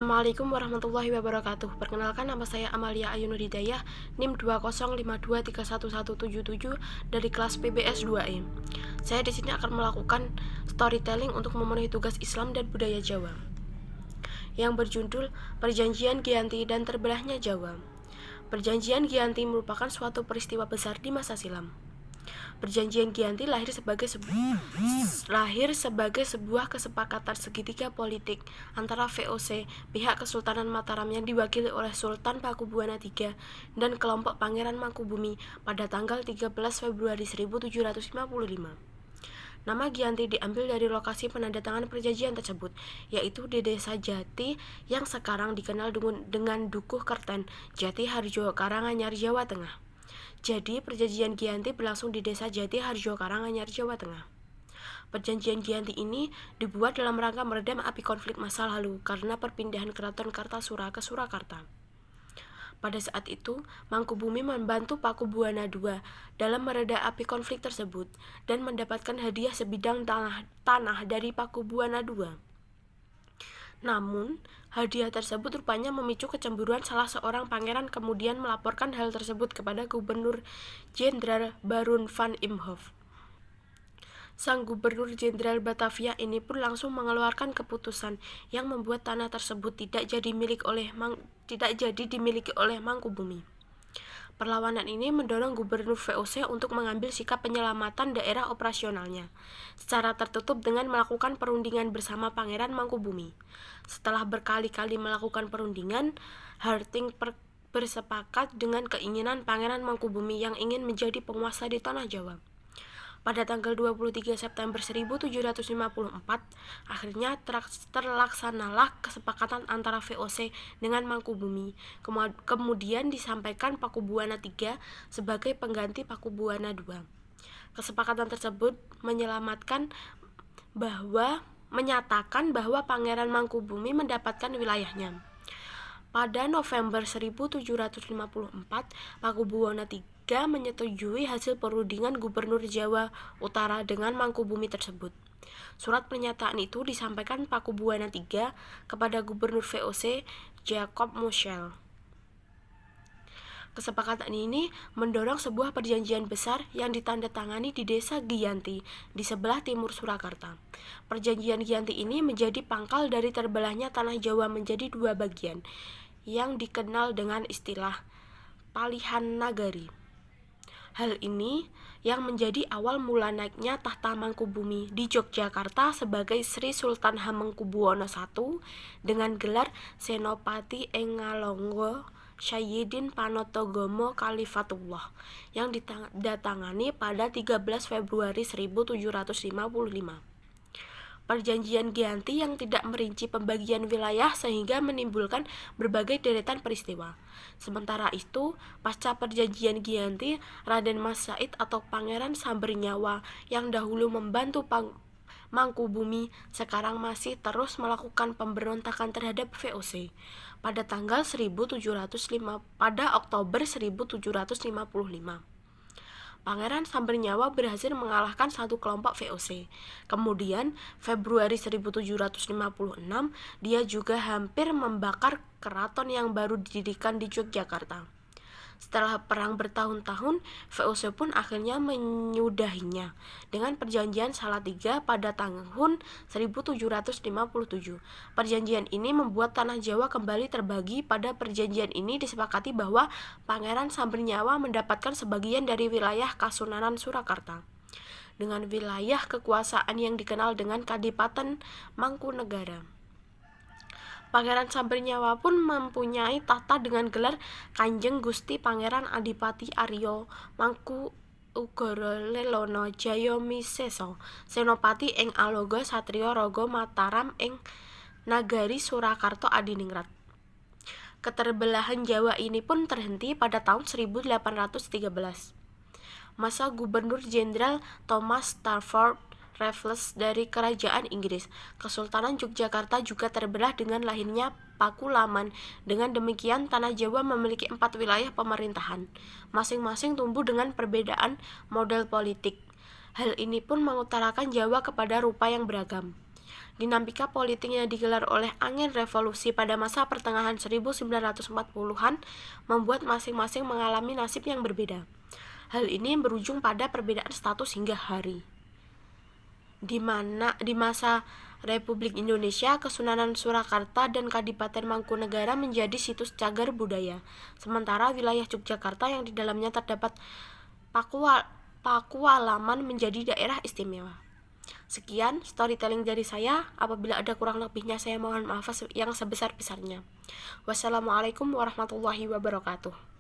Assalamualaikum warahmatullahi wabarakatuh. Perkenalkan, nama saya Amalia Ayunur Hidayah, NIM 205231177 dari kelas PBS 2E. Saya di sini akan melakukan storytelling untuk memenuhi tugas Islam dan budaya Jawa yang berjudul Perjanjian Giyanti dan Terbelahnya Jawa. Perjanjian Giyanti merupakan suatu peristiwa besar di masa silam. Perjanjian Giyanti lahir sebagai sebuah kesepakatan segitiga politik antara VOC, pihak Kesultanan Mataram yang diwakili oleh Sultan Pakubuwana III, dan kelompok Pangeran Mangkubumi pada tanggal 13 Februari 1755. Nama Giyanti diambil dari lokasi penandatanganan perjanjian tersebut, yaitu di Desa Jati yang sekarang dikenal dengan Dukuh Kerten, Jati Harjo, Karanganyar, Jawa Tengah. Jadi, perjanjian Giyanti berlangsung di Desa Jati Harjo, Karanganyar, Jawa Tengah. Perjanjian Giyanti ini dibuat dalam rangka meredam api konflik masa lalu karena perpindahan keraton Kartasura ke Surakarta. Pada saat itu, Mangkubumi membantu Pakubuwana II dalam mereda api konflik tersebut dan mendapatkan hadiah sebidang tanah dari Pakubuwana II. Namun, hadiah tersebut rupanya memicu kecemburuan salah seorang pangeran, kemudian melaporkan hal tersebut kepada Gubernur Jenderal Baron van Imhoff. Sang Gubernur Jenderal Batavia ini pun langsung mengeluarkan keputusan yang membuat tanah tersebut tidak jadi dimiliki oleh Mangkubumi. Perlawanan ini mendorong Gubernur VOC untuk mengambil sikap penyelamatan daerah operasionalnya secara tertutup dengan melakukan perundingan bersama Pangeran Mangkubumi. Setelah berkali-kali melakukan perundingan, Harting bersepakat dengan keinginan Pangeran Mangkubumi yang ingin menjadi penguasa di tanah Jawa. Pada tanggal 23 September 1754, akhirnya terlaksanalah kesepakatan antara VOC dengan Mangkubumi. Kemudian disampaikan Pakubuwana III sebagai pengganti Pakubuwana II. Kesepakatan tersebut menyatakan bahwa Pangeran Mangkubumi mendapatkan wilayahnya. Pada November 1754, Pakubuwana III menyetujui hasil perundingan Gubernur Jawa Utara dengan Mangkubumi tersebut. Surat pernyataan itu disampaikan Pakubuwana III kepada Gubernur VOC Jacob Muschel. Kesepakatan ini mendorong sebuah perjanjian besar yang ditandatangani di Desa Giyanti di sebelah timur Surakarta. Perjanjian Giyanti ini menjadi pangkal dari terbelahnya tanah Jawa menjadi dua bagian, yang dikenal dengan istilah Palihan Nagari. Hal ini yang menjadi awal mula naiknya tahta Mangkubumi di Yogyakarta sebagai Sri Sultan Hamengkubuwono I dengan gelar Senopati Engalonggo Sayyidin Panottogomo Khalifatullah yang ditandatangani pada 13 Februari 1755. Perjanjian Giyanti yang tidak merinci pembagian wilayah sehingga menimbulkan berbagai deretan peristiwa. Sementara itu, pasca perjanjian Giyanti, Raden Mas Said atau Pangeran Sambernyawa yang dahulu membantu Mangkubumi sekarang masih terus melakukan pemberontakan terhadap VOC. Pada Oktober 1755. Pangeran Sambernyawa berhasil mengalahkan satu kelompok VOC. Kemudian, Februari 1756, dia juga hampir membakar keraton yang baru didirikan di Yogyakarta. Setelah perang bertahun-tahun, VOC pun akhirnya menyudahinya dengan perjanjian Salatiga pada tahun 1757. Perjanjian ini membuat tanah Jawa kembali terbagi. Pada perjanjian ini disepakati bahwa Pangeran Sambernyawa mendapatkan sebagian dari wilayah Kasunanan Surakarta dengan wilayah kekuasaan yang dikenal dengan Kadipaten Mangkunegara. Pangeran Sambernyawa pun mempunyai tahta dengan gelar Kanjeng Gusti Pangeran Adipati Arya Mangkuegara Lelono Jayomiseso Senopati ing Aloga Satriya Raga Mataram ing Nagari Surakarta Adiningrat. Keterbelahan Jawa ini pun terhenti pada tahun 1813. Masa Gubernur Jenderal Thomas Stafford Raffles dari Kerajaan Inggris, Kesultanan Yogyakarta juga terbelah dengan lahirnya Pakulaman. Dengan demikian, tanah Jawa memiliki 4 wilayah pemerintahan, masing-masing tumbuh dengan perbedaan model politik. Hal ini pun mengutarakan Jawa kepada rupa yang beragam. Dinamika politik yang digelar oleh angin revolusi pada masa pertengahan 1940-an membuat masing-masing mengalami nasib yang berbeda. Hal ini berujung pada perbedaan status hingga hari. Di masa Republik Indonesia, Kesunanan Surakarta dan Kadipaten Mangkunegaran menjadi situs cagar budaya, sementara wilayah Yogyakarta yang di dalamnya terdapat Pakualaman menjadi daerah istimewa. Sekian storytelling dari saya. Apabila ada kurang lebihnya, saya mohon maaf yang sebesar-besarnya. Wassalamualaikum warahmatullahi wabarakatuh.